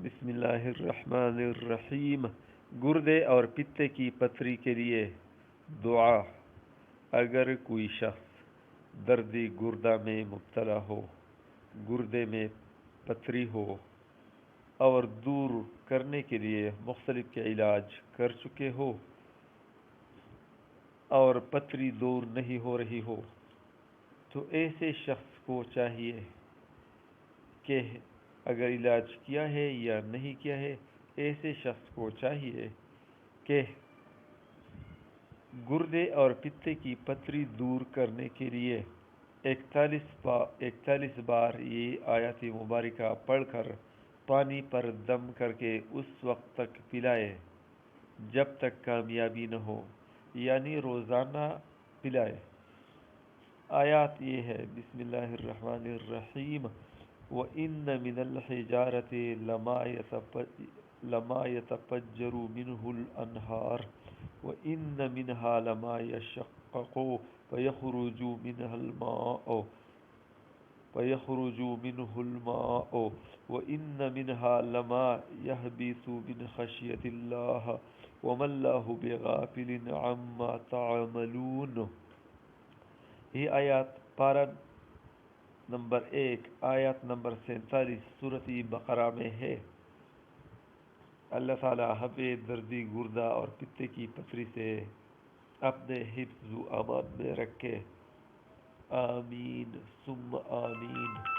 بسم اللہ الرحمن الرحیم۔ گردے اور پتے کی پتھری کے لیے دعا۔ اگر کوئی شخص درد گردہ میں مبتلا ہو، گردے میں پتھری ہو اور دور کرنے کے لیے مختلف کے علاج کر چکے ہو اور پتھری دور نہیں ہو رہی ہو، تو ایسے شخص کو چاہیے کہ اگر علاج کیا ہے یا نہیں کیا ہے، ایسے شخص کو چاہیے کہ گردے اور پتے کی پتھری دور کرنے کے لیے 41 بار یہ آیت مبارکہ پڑھ کر پانی پر دم کر کے اس وقت تک پلائے جب تک کامیابی نہ ہو، یعنی روزانہ پلائے۔ آیات یہ ہے، بسم اللہ الرحمن الرحیم، وَإِنَّ مِنَ الْحِجَارَةِ لَمَا يَتَفَجَّرُ مِنْهُ الْأَنْهَارُ وَإِنَّ مِنْهَا لَمَا يَشَقَّقُ فَيَخْرُجُ مِنْهُ الْمَاءُ وَإِنَّ مِنْهَا لَمَا يَهْبِطُ مِنْ خَشْيَةِ اللَّهِ وَمَا اللَّهُ بِغَافِلٍ عَمَّا تَعْمَلُونَ۔ یہ آیات پارہ نمبر 1 آیات نمبر 47 سورۃ بقرہ میں ہے۔ اللہ تعالی ہمیں دردی گردہ اور پتے کی پتھری سے اپنے حفظ و امان میں رکھے، آمین ثم آمین۔